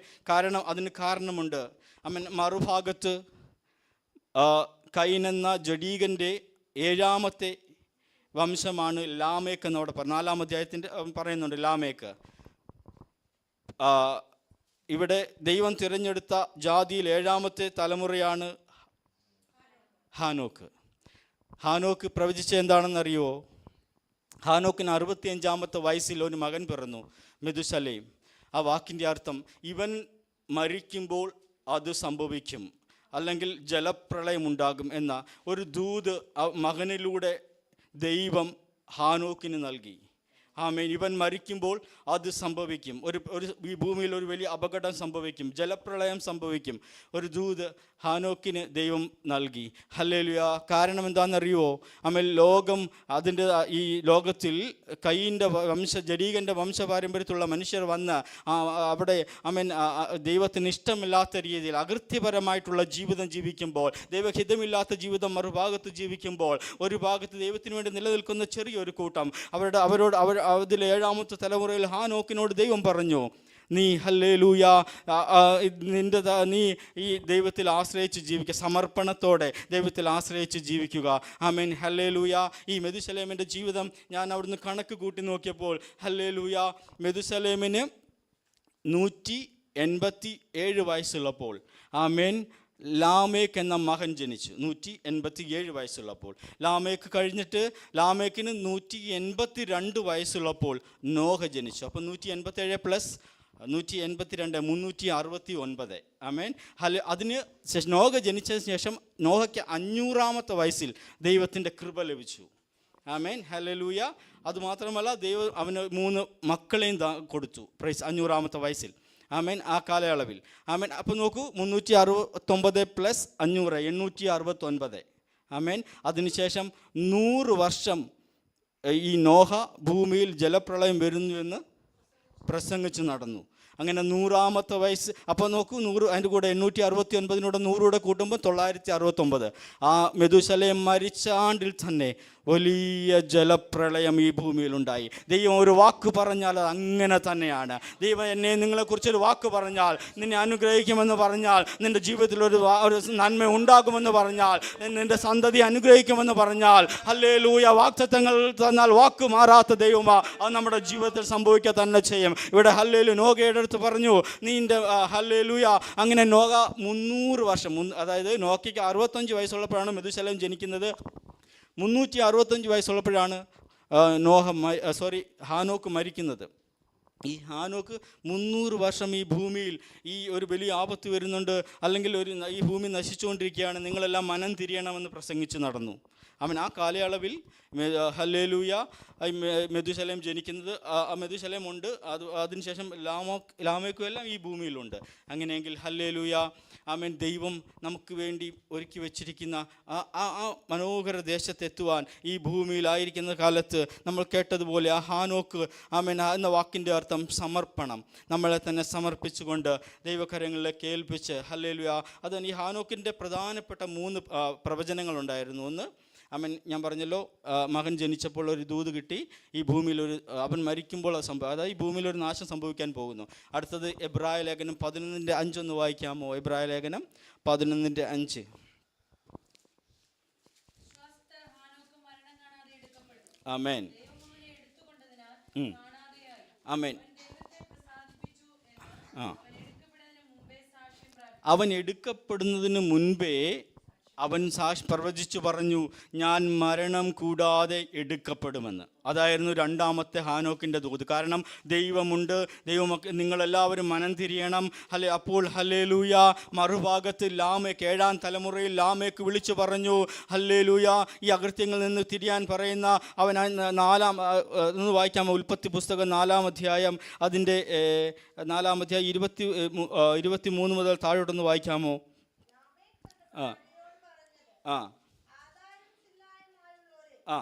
അതിന് കാരണമുണ്ട്. ആമേൻ. മറുഭാഗത്ത് കൈൻ എന്ന ജഡീകൻ്റെ 7-ാമത്തെ വംശമാണ് ലാമേക്ക് എന്നവിടെ 4-ാം അധ്യായത്തിൻ്റെ പറയുന്നുണ്ട് ലാമേക്ക്. ഇവിടെ ദൈവം തിരഞ്ഞെടുത്ത ജാതിയിൽ 7-ാമത്തെ തലമുറയാണ് ഹാനോക്ക്. ഹാനോക്ക് പ്രവചിച്ച എന്താണെന്നറിയോ? ഹാനോക്കിന് 65-ാമത്തെ വയസ്സിൽ ഒരു മകൻ പിറന്നു, മെതുശലേം. ആ വാക്കിൻ്റെ അർത്ഥം ഇവൻ മരിക്കുമ്പോൾ അത് സംഭവിക്കും, അല്ലെങ്കിൽ ജലപ്രളയമുണ്ടാകും എന്ന ഒരു ദൂത് മകനിലൂടെ ദൈവം ഹാനോക്കിന് നൽകി. ആമേൻ. ഇവൻ മരിക്കുമ്പോൾ അത് സംഭവിക്കും, ഈ ഭൂമിയിൽ ഒരു വലിയ അപകടം സംഭവിക്കും, ജലപ്രളയം സംഭവിക്കും. ഒരു ദൂത് ഹാനോക്കിന് ദൈവം നൽകി. ഹല്ലേലൂയ. കാരണം എന്താണെന്നറിയുമോ? ആമേൻ. അതിൻ്റെ ഈ ലോകത്തിൽ കൈയിൻ്റെ ജഡീകൻ്റെ വംശപാരമ്പര്യത്തിലുള്ള മനുഷ്യർ വന്ന് അവിടെ ആമേൻ ദൈവത്തിന് ഇഷ്ടമില്ലാത്ത രീതിയിൽ അകൃത്യപരമായിട്ടുള്ള ജീവിതം ജീവിക്കുമ്പോൾ, ദൈവഹിതമില്ലാത്ത ജീവിതം മറുഭാഗത്ത് ജീവിക്കുമ്പോൾ, ഒരു ഭാഗത്ത് ദൈവത്തിന് വേണ്ടി നിലനിൽക്കുന്ന ചെറിയൊരു കൂട്ടം അതിൽ 7-ാമത്തെ തലമുറയിൽ ഹാനോക്കിനോട് ദൈവം പറഞ്ഞു, നീ ഹല്ലേലൂയ നീ ഈ ദൈവത്തിൽ ആശ്രയിച്ച് ജീവിക്കുക, സമർപ്പണത്തോടെ ദൈവത്തിൽ ആശ്രയിച്ച് ജീവിക്കുക. ആമേൻ. ഹല്ലേലൂയ. ഈ മെതുശലേമിൻ്റെ ജീവിതം ഞാൻ അവിടുന്ന് കണക്ക് കൂട്ടി നോക്കിയപ്പോൾ ഹല്ലേലൂയ മെതുശലേമിന് 187 വയസ്സുള്ളപ്പോൾ ആമേൻ ലാമേക്ക് എന്ന മകൻ ജനിച്ചു. 187 വയസ്സുള്ളപ്പോൾ. ലാമേക്ക് കഴിഞ്ഞിട്ട് ലാമേക്കിന് 182 വയസ്സുള്ളപ്പോൾ നോഹ ജനിച്ചു. അപ്പോൾ 187 പ്ലസ് 182 369. ആമേൻ. അതിന് ശേഷം നോഹ ജനിച്ചതിന് ശേഷം നോഹയ്ക്ക് 500-ാമത്തെ വയസ്സിൽ ദൈവത്തിൻ്റെ കൃപ ലഭിച്ചു. ആമേൻ. ഹല്ലേലൂയ. അതുമാത്രമല്ല ദൈവം അവന് 3 മക്കളെയും കൊടുത്തു. പ്രൈസ് 500-ാമത്തെ വയസ്സിൽ. ആമേൻ. ആ കാലയളവിൽ. ആമേൻ. അപ്പോൾ നോക്കൂ, 369 പ്ലസ് 500 869. ആമേൻ. അതിനുശേഷം 100 വർഷം ഈ നോഹ ഭൂമിയിൽ ജലപ്രളയം വരുന്നുവെന്ന് പ്രസംഗിച്ച് നടന്നു. അങ്ങനെ 100-ാമത്തെ വയസ്സ്. അപ്പോൾ നോക്കൂ, 100 അതിൻ്റെ കൂടെ 869 100 കൂട്ടുമ്പോൾ 969. ആ മെഥൂശലയം മരിച്ച ആണ്ടിൽ തന്നെ വലിയ ജലപ്രളയം ഈ ഭൂമിയിലുണ്ടായി. ദൈവം ഒരു വാക്ക് പറഞ്ഞാൽ അത് അങ്ങനെ തന്നെയാണ്. ദൈവം എന്നെ നിങ്ങളെക്കുറിച്ചൊരു വാക്ക് പറഞ്ഞാൽ, നിന്നെ അനുഗ്രഹിക്കുമെന്ന് പറഞ്ഞാൽ, നിൻ്റെ ജീവിതത്തിൽ ഒരു നന്മ ഉണ്ടാകുമെന്ന് പറഞ്ഞാൽ, നിൻ്റെ സന്തതി അനുഗ്രഹിക്കുമെന്ന് പറഞ്ഞാൽ, ഹല്ലേലൂയ, വാഗ്ദത്തങ്ങൾ തന്നാൽ വാക്ക് മാറാത്ത ദൈവമാ, അത് നമ്മുടെ ജീവിതത്തിൽ സംഭവിക്കുക തന്നെ ചെയ്യും. ഇവിടെ ഹല്ലേലൂയ നോഹയുടെ അടുത്ത് പറഞ്ഞു, നിൻ്റെ ഹല്ലേലൂയ. അങ്ങനെ നോഹ 300 വർഷം, അതായത് നോഹയ്ക്ക് 65 വയസ്സുള്ളപ്പോഴാണ് മെഥൂശലം ജനിക്കുന്നത്. 365 വയസ്സുള്ളപ്പോഴാണ് ഹാനോക്ക് മരിക്കുന്നത്. ഈ ഹാനോക്ക് 300 വർഷം ഈ ഭൂമിയിൽ ഈ ഒരു വലിയ ആപത്ത് വരുന്നുണ്ട്, അല്ലെങ്കിൽ ഈ ഭൂമി നശിച്ചുകൊണ്ടിരിക്കുകയാണ്, നിങ്ങളെല്ലാം മനം തിരിയണമെന്ന് പ്രസംഗിച്ച് നടന്നു. അവൻ ആ കാലയളവിൽ ഹല്ലേലൂയ മെഥൂശലം ജനിക്കുന്നത്. മെഥൂശലം ഉണ്ട്, അതിനുശേഷം ലാമേക്കും എല്ലാം ഈ ഭൂമിയിലുണ്ട്. അങ്ങനെയെങ്കിൽ ഹല്ലേലൂയ, ആമേൻ. ദൈവം നമുക്ക് വേണ്ടി ഒരുക്കി വച്ചിരിക്കുന്ന ആ മനോഹര ദേശത്തെത്തുവാൻ ഈ ഭൂമിയിലായിരിക്കുന്ന കാലത്ത് നമ്മൾ കേട്ടതുപോലെ ആ ഹാനോക്ക്, ആമേൻ എന്ന വാക്കിൻ്റെ അർത്ഥം സമർപ്പണം. നമ്മളെ തന്നെ സമർപ്പിച്ചുകൊണ്ട് ദൈവകരങ്ങളിലേക്ക് ഏൽപ്പിച്ച് ഹല്ലേലൂയ. അതാണ് ഈ ഹാനോക്കിൻ്റെ പ്രധാനപ്പെട്ട 3 പ്രവചനങ്ങളുണ്ടായിരുന്നു. ഒന്ന്, ഞാൻ പറഞ്ഞല്ലോ, മകൻ ജനിച്ചപ്പോൾ ഒരു ദൂത് കിട്ടി, ഈ ഭൂമിയിൽ അവൻ മരിക്കുമ്പോൾ അത് അതായത് ഈ ഭൂമിയിൽ ഒരു നാശം സംഭവിക്കാൻ പോകുന്നു. അടുത്തത് എബ്രായ ലേഖനം 11:5 ഒന്ന് വായിക്കാമോ? എബ്രായ ലേഖനം 11:5. ആമേൻ. ആമേൻ. അവൻ എടുക്കപ്പെടുന്നതിന് മുൻപേ അവൻ പ്രവചിച്ചു പറഞ്ഞു, ഞാൻ മരണം കൂടാതെ എടുക്കപ്പെടുമെന്ന്. അതായിരുന്നു 2-ാമത്തെ ഹാനോക്കിൻ്റെ ദൂത്. കാരണം ദൈവമുണ്ട്, നിങ്ങളെല്ലാവരും മനം തിരിയണം. അപ്പോൾ ഹല്ലേലൂയ. മറുഭാഗത്ത് ലാമേക്ക്, 7-ാം തലമുറയിൽ ലാമേക്ക് വിളിച്ചു പറഞ്ഞു, ഹല്ലേലൂയ, ഈ അകൃത്യങ്ങളിൽ നിന്ന് തിരിയാൻ പറയുന്ന അവൻ. 4-ാം ഒന്ന് വായിക്കാമോ? ഉൽപ്പത്തി പുസ്തകം 4-ാം അധ്യായം, അതിൻ്റെ 4-ാം അധ്യായം 23 മുതൽ താഴോട്ടൊന്ന് വായിക്കാമോ? ആ ആ ആ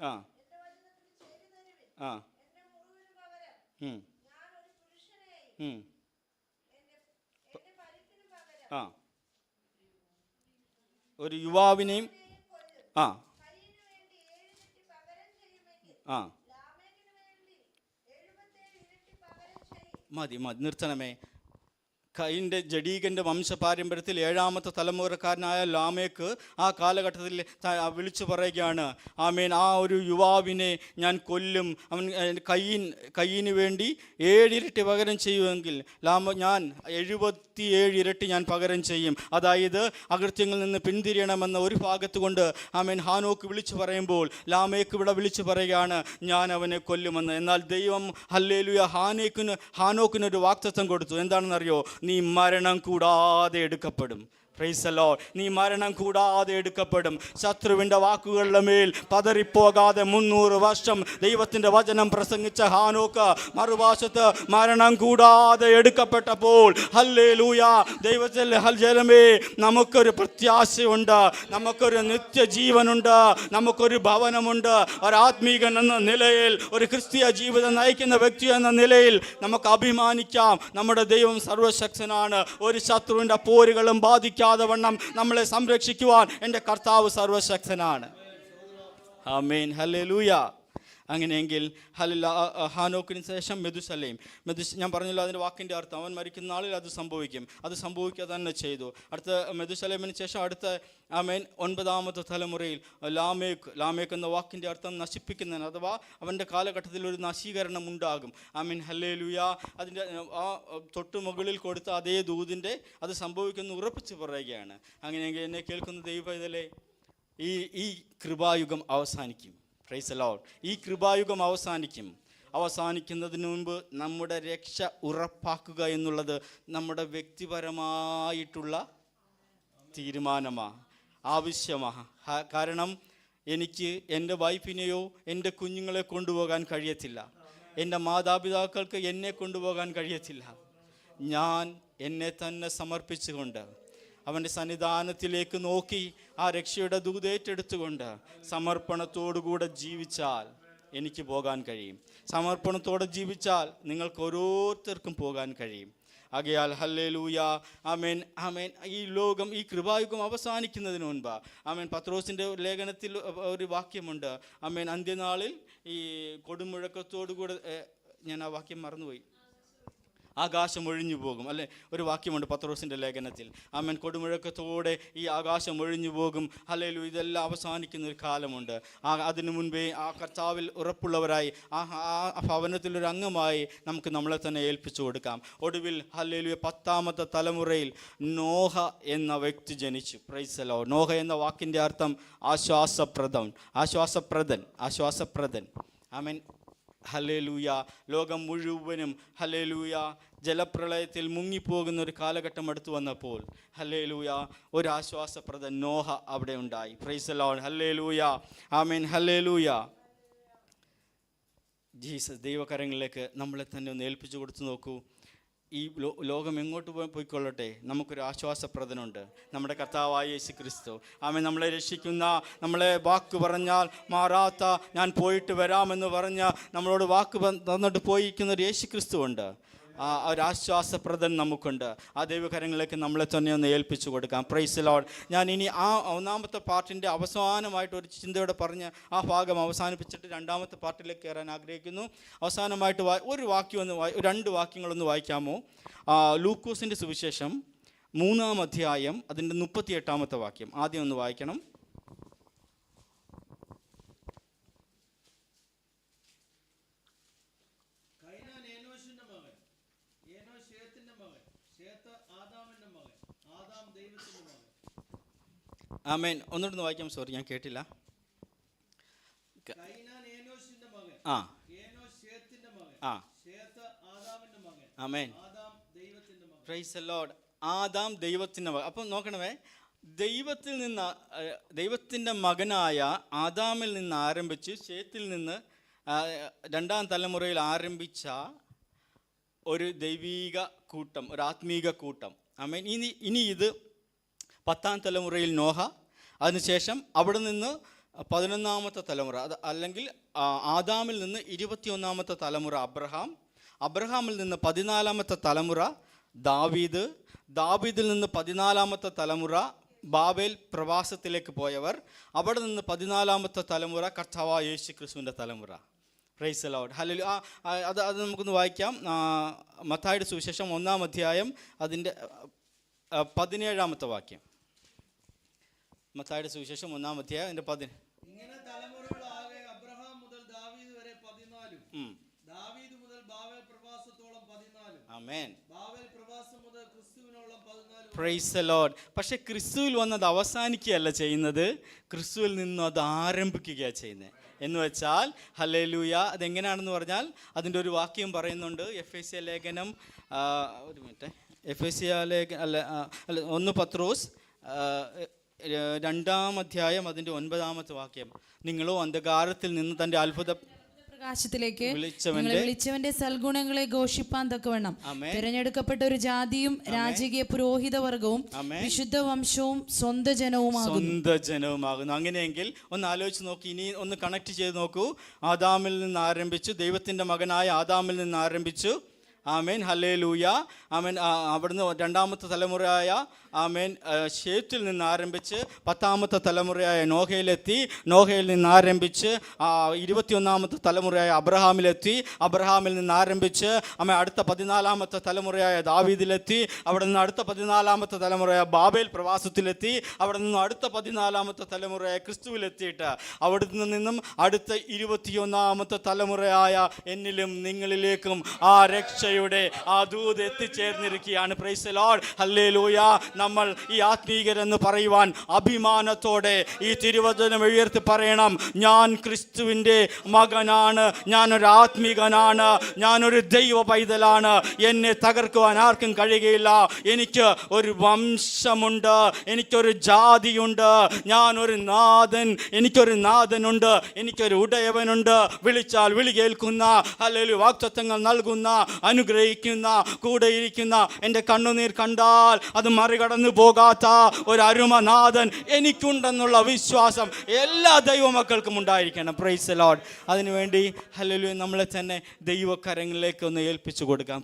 ആ ആ ആ ഒരു യുവാവിനെയും ആ ആ മതി നിർത്തണമേ. കയീൻ്റെ ജഡീകൻ്റെ വംശപാരമ്പര്യത്തിൽ 7-ാമത്തെ തലമുറക്കാരനായ ലാമേക്ക് ആ കാലഘട്ടത്തിൽ വിളിച്ചു പറയുകയാണ്, ആമേൻ, ആ ഒരു യുവാവിനെ ഞാൻ കൊല്ലും. അവൻ കയീന് വേണ്ടി 7 ഇരട്ടി പകരം ചെയ്യുമെങ്കിൽ ഞാൻ 77 ഇരട്ടി ഞാൻ പകരം ചെയ്യും. അതായത് അകൃത്യങ്ങളിൽ നിന്ന് പിന്തിരിയണമെന്ന ഒരു ഭാഗത്ത് കൊണ്ട് ആമേൻ ഹാനോക്ക് വിളിച്ചു പറയുമ്പോൾ ലാമേക്ക് ഇവിടെ വിളിച്ചു പറയുകയാണ്, ഞാൻ അവനെ കൊല്ലുമെന്ന്. എന്നാൽ ദൈവം ഹല്ലേലൂയ ഹാനോക്കിനൊരു വാഗ്ദത്തം കൊടുത്തു. എന്താണെന്നറിയോ? നീ മരണം കൂടാതെ എടുക്കപ്പെടും. Price the Lord. നീ മരണം കൂടാതെ എടുക്കപ്പെടും. ശത്രുവിൻ്റെ വാക്കുകളുടെ മേൽ പതറിപ്പോകാതെ 300 വർഷം ദൈവത്തിൻ്റെ വചനം പ്രസംഗിച്ച ഹാനോക്ക് മറുവശത്ത് മരണം കൂടാതെ എടുക്കപ്പെട്ടപ്പോൾ ഹല്ലേലൂയ, ദൈവത്തിൽ ജനമേ, നമുക്കൊരു പ്രത്യാശയുണ്ട്, നമുക്കൊരു നിത്യജീവനുണ്ട്, നമുക്കൊരു ഭവനമുണ്ട്. ഒരാത്മീകൻ എന്ന നിലയിൽ, ഒരു ക്രിസ്തീയ ജീവിതം നയിക്കുന്ന വ്യക്തി എന്ന നിലയിൽ നമുക്ക് അഭിമാനിക്കാം. നമ്മുടെ ദൈവം സർവശക്തനാണ്. ഒരു ശത്രുവിൻ്റെ പോരുകളും ബാധിക്കാതെ വണ്ണം നമ്മളെ സംരക്ഷിക്കുവാൻ എൻ്റെ കർത്താവ് സർവശക്തനാണ്. ആമേൻ. ഹല്ലേലൂയ. അങ്ങനെയെങ്കിൽ ഹാനോക്കിന് ശേഷം മെതുശലേം. ഞാൻ പറഞ്ഞല്ലോ അതിൻ്റെ വാക്കിൻ്റെ അർത്ഥം, അവൻ മരിക്കുന്ന നാളിൽ അത് സംഭവിക്കും. അത് സംഭവിക്കുക തന്നെ ചെയ്തു. അടുത്ത മെതുശലേമിന് ശേഷം അടുത്ത ആമേൻ 9ാമത്തെ തലമുറയിൽ ലാമേക്ക് എന്ന വാക്കിൻ്റെ അർത്ഥം നശിപ്പിക്കുന്നതിന്, അഥവാ അവൻ്റെ കാലഘട്ടത്തിൽ ഒരു നശീകരണം ഉണ്ടാകും. Amen hallelujah. അതിൻ്റെ ആ തൊട്ടുമുകളിൽ കൊടുത്ത അതേ ദൂതിൻ്റെ അത് സംഭവിക്കുമെന്ന് ഉറപ്പിച്ച് പറയുകയാണ്. അങ്ങനെയെങ്കിൽ എന്നെ കേൾക്കുന്ന ദൈവത്തിലെ ഈ കൃപായുഗം അവസാനിക്കും. Price the Lord. ഈ കൃപായുഗം അവസാനിക്കുന്നതിന് മുൻപ് നമ്മുടെ രക്ഷ ഉറപ്പാക്കുക എന്നുള്ളത് നമ്മുടെ വ്യക്തിപരമായിട്ടുള്ള തീരുമാനമാണ്, ആവശ്യമാണ്. കാരണം എനിക്ക് എൻ്റെ വൈഫിനെയോ എൻ്റെ കുഞ്ഞുങ്ങളെ കൊണ്ടുപോകാൻ കഴിയത്തില്ല, എൻ്റെ മാതാപിതാക്കൾക്ക് എന്നെ കൊണ്ടുപോകാൻ കഴിയത്തില്ല. ഞാൻ എന്നെ തന്നെ സമർപ്പിച്ചുകൊണ്ട് അവൻ്റെ സന്നിധാനത്തിലേക്ക് നോക്കി ആ രക്ഷയുടെ ദൂതേറ്റെടുത്തുകൊണ്ട് സമർപ്പണത്തോടുകൂടെ ജീവിച്ചാൽ എനിക്ക് പോകാൻ കഴിയും. സമർപ്പണത്തോടെ ജീവിച്ചാൽ നിങ്ങൾക്ക് ഓരോരുത്തർക്കും പോകാൻ കഴിയും. ആകയാൽ ഹല്ലേലൂയ, ആമേൻ ആമേൻ. ഈ കൃപായുഗം അവസാനിക്കുന്നതിന് മുൻപ് ആമേൻ പത്രോസിൻ്റെ ലേഖനത്തിൽ ഒരു വാക്യമുണ്ട്. ആമേൻ അന്ത്യനാളിൽ ഈ കൊടുമുഴക്കത്തോടുകൂടെ, ഞാൻ ആ വാക്യം മറന്നുപോയി, ആകാശം ഒഴിഞ്ഞു പോകും അല്ലേ, ഒരു വാക്യമുണ്ട് പത്രോസിൻ്റെ ലേഖനത്തിൽ. ആമേൻ കൊടുമുഴക്കത്തോടെ ഈ ആകാശം ഒഴിഞ്ഞു പോകും. ഹല്ലേലൂയ. ഇതെല്ലാം അവസാനിക്കുന്ന ഒരു കാലമുണ്ട്. അതിനു മുൻപേ ആ കർത്താവിൽ ഉറപ്പുള്ളവരായി ആ ഭവനത്തിലൊരു അംഗമായി നമുക്ക് നമ്മളെ തന്നെ ഏൽപ്പിച്ചു കൊടുക്കാം. ഒടുവിൽ ഹല്ലേലൂയ 10ാമത്തെ തലമുറയിൽ നോഹ എന്ന വ്യക്തി ജനിച്ചു. Price the Lord. നോഹ എന്ന വാക്കിൻ്റെ അർത്ഥം ആശ്വാസപ്രദൻ. Amen hallelujah. ലോകം മുഴുവനും ഹല്ലേലൂയ ജലപ്രളയത്തിൽ മുങ്ങിപ്പോകുന്ന ഒരു കാലഘട്ടം അടുത്തു വന്നപ്പോൾ ഹല്ലേലൂയ ഒരു ആശ്വാസപ്രദൻ നോഹ അവിടെ ഉണ്ടായി. Praise the lord. ഹല്ലേലൂയ. ആമേൻ ഹല്ലേലൂയ. ജീസസ്. ദൈവകരങ്ങളിലേക്ക് നമ്മളെ തന്നെ ഒന്ന് ഏൽപ്പിച്ചു കൊടുത്തു നോക്കൂ. ഈ ലോകം എങ്ങോട്ട് പോയിക്കൊള്ളട്ടെ, നമുക്കൊരു ആശ്വാസപ്രദനുണ്ട്, നമ്മുടെ കർത്താവായ യേശു ക്രിസ്തു. ആമേൻ. നമ്മളെ രക്ഷിക്കുന്ന, നമ്മളെ വാക്ക് പറഞ്ഞാൽ മാറാത്ത, ഞാൻ പോയിട്ട് വരാമെന്ന് പറഞ്ഞ നമ്മളോട് വാക്ക് തന്നിട്ട് പോയിരിക്കുന്ന ഒരു യേശു ക്രിസ്തു ഉണ്ട്. ഒരു ആശ്വാസപ്രദൻ നമുക്കുണ്ട്. ആ ദൈവകരങ്ങളിലേക്ക് നമ്മളെ തന്നെ ഒന്ന് ഏൽപ്പിച്ചു കൊടുക്കാം. Price the Lord. ഞാൻ ഇനി ആ 1ാമത്തെ പാർട്ടിൻ്റെ അവസാനമായിട്ട് ഒരു ചിന്തയോടെ പറഞ്ഞ് ആ ഭാഗം അവസാനിപ്പിച്ചിട്ട് 2ാമത്തെ പാർട്ടിലേക്ക് കയറാൻ ആഗ്രഹിക്കുന്നു. അവസാനമായിട്ട് ഒരു വാക്യം 2 വാക്യങ്ങളൊന്ന് വായിക്കാമോ? ലൂക്കോസിൻ്റെ സുവിശേഷം 3-ാം അധ്യായം അതിൻ്റെ 38ാമത്തെ വാക്യം ആദ്യം ഒന്ന് വായിക്കണം. ആമേൻ. ഒന്നുകൂടെ വായിക്കാം. സോറി, ഞാൻ കേട്ടില്ല. ആമേൻ. Praise the lord. ആദാം ദൈവത്തിൻ്റെ മകൻ. അപ്പം നോക്കണമേ, ദൈവത്തിൻ്റെ മകനായ ആദാമിൽ നിന്ന് ആരംഭിച്ച് ശേത്തിൽ നിന്ന് 2ാം തലമുറയിൽ ആരംഭിച്ച ഒരു ദൈവീക കൂട്ടം, ഒരു ആത്മീക കൂട്ടം. ആമേൻ. ഇനി ഇത് 10ാം തലമുറയിൽ നോഹ, അതിനുശേഷം അവിടെ നിന്ന് 11ാമത്തെ തലമുറ, അല്ലെങ്കിൽ ആദാമിൽ നിന്ന് 21ാമത്തെ തലമുറ അബ്രഹാമിൽ നിന്ന് 14ാമത്തെ തലമുറ ദാവീദിൽ നിന്ന് 14ാമത്തെ തലമുറ ബാബേൽ പ്രവാസത്തിലേക്ക് പോയവർ, അവിടെ നിന്ന് 14ാമത്തെ തലമുറ കർത്താവായ യേശു ക്രിസ്തുവിൻ്റെ തലമുറ. Price the lord. ഹല്ലേലൂയ. അത് നമുക്കൊന്ന് വായിക്കാം. മത്തായിയുടെ സുവിശേഷം 1-ാം അധ്യായം അതിൻ്റെ 17ാമത്തെ വാക്യം. മത്തായിയുടെ സുവിശേഷം 1-ാം അധ്യായം അതിൻ്റെ 17. ഇങ്ങനെ തലമുറകളാകെ അബ്രഹാം മുതൽ ദാവീദ് വരെ 14, ദാവീദ് മുതൽ ബാബേൽ പ്രവാസത്തോളം 14, ആമേൻ. ബാബേൽ പ്രവാസം മുതൽ ക്രിസ്തുവിനോളം 14. Price the Lord. പക്ഷെ ക്രിസ്തുവിൽ വന്നത് അവസാനിക്കുകയല്ല ചെയ്യുന്നത്, ക്രിസ്തുവിൽ നിന്ന് അത് ആരംഭിക്കുകയാണ് ചെയ്യുന്നത്. എന്ന് വെച്ചാൽ ഹല്ലേലൂയ, അതെങ്ങനെയാണെന്ന് പറഞ്ഞാൽ അതിൻ്റെ ഒരു വാക്യം പറയുന്നുണ്ട്. എഫേസ്യ ലേഖനം 1 പത്രോസ് 2-ാം അധ്യായം അതിൻ്റെ 9ാമത്തെ വാക്യം. നിങ്ങളോ അന്ധകാരത്തിൽ നിന്ന് തൻ്റെ അത്ഭുത പ്രകാശത്തിലേക്ക് വിളിച്ചവന്റെ സൽഗുണങ്ങളെ ഘോഷിപ്പാൻ തക്കവണ്ണം തിരഞ്ഞെടുക്കപ്പെട്ട ഒരു ജാതിയും രാജകീയ പുരോഹിത വർഗവും വിശുദ്ധ വംശവും സ്വന്തം ജനവുമാകുന്നു. അങ്ങനെയെങ്കിൽ ഒന്ന് ആലോചിച്ച് നോക്കി, ഇനി ഒന്ന് കണക്ട് ചെയ്ത് നോക്കൂ. ആദാമിൽ നിന്ന് ആരംഭിച്ചു, ദൈവത്തിൻ്റെ മകനായ ആദാമിൽ നിന്ന് ആരംഭിച്ചു. ആമേൻ ഹല്ലേലൂയ. ആമേൻ. അവിടുന്ന് 2ാമത്തെ തലമുറയായ ആമേൻ ഷേത്തിൽ നിന്ന് ആരംഭിച്ച് 10ാമത്തെ തലമുറയായ നോഹയിലെത്തി, നോഹയിൽ നിന്ന് ആരംഭിച്ച് 21ാമത്തെ തലമുറയായ അബ്രഹാമിലെത്തി, അബ്രഹാമിൽ നിന്ന് ആരംഭിച്ച് അടുത്ത 14ാമത്തെ തലമുറയായ ദാവീദിലെത്തി, അവിടെ നിന്ന് അടുത്ത 14ാമത്തെ തലമുറയായ ബാബേൽ പ്രവാസത്തിലെത്തി, അവിടെ നിന്നും അടുത്ത 14ാമത്തെ തലമുറയായ ക്രിസ്തുവിലെത്തിയിട്ട് അവിടെ നിന്നും അടുത്ത 21ാമത്തെ തലമുറയായ എന്നിലും നിങ്ങളിലേക്കും ആ രക്ഷയുടെ ആ ദൂത് എത്തിച്ചേർന്നിരിക്കുകയാണ്. പ്രൈസ് ദി ലോർഡ്, ഹല്ലേലൂയ. നമ്മൾ ഈ ആത്മീകരെന്ന് പറയുവാൻ അഭിമാനത്തോടെ ഈ തിരുവചനം ഉയർത്തി പറയണം, ഞാൻ ക്രിസ്തുവിൻ്റെ മകനാണ്, ഞാനൊരു ആത്മീകനാണ്, ഞാനൊരു ദൈവ പൈതലാണ്, എന്നെ തകർക്കുവാൻ ആർക്കും കഴിയുകയില്ല. എനിക്ക് ഒരു വംശമുണ്ട്, എനിക്കൊരു ജാതിയുണ്ട്, ഞാനൊരു നാഥൻ, എനിക്കൊരു നാഥനുണ്ട്, എനിക്കൊരു ഉടയവനുണ്ട്. വിളിച്ചാൽ വിളി കേൾക്കുന്ന, ഹല്ലേലൂയ, വാഗ്ദത്തങ്ങൾ നൽകുന്ന, അനുഗ്രഹിക്കുന്ന, കൂടെ ഇരിക്കുന്ന, എൻ്റെ കണ്ണുനീർ കണ്ടാൽ അത് മറികടന്നു പോകാത്ത ഒരു അരുമനാഥൻ എനിക്കുണ്ടെന്നുള്ള വിശ്വാസം എല്ലാ ദൈവമക്കൾക്കും ഉണ്ടായിരിക്കണം. Price the Lord. അതിനുവേണ്ടി ഹല്ലേലൂയ നമ്മളെ തന്നെ ദൈവകരങ്ങളിലേക്ക് ഒന്ന് ഏൽപ്പിച്ചു കൊടുക്കാം.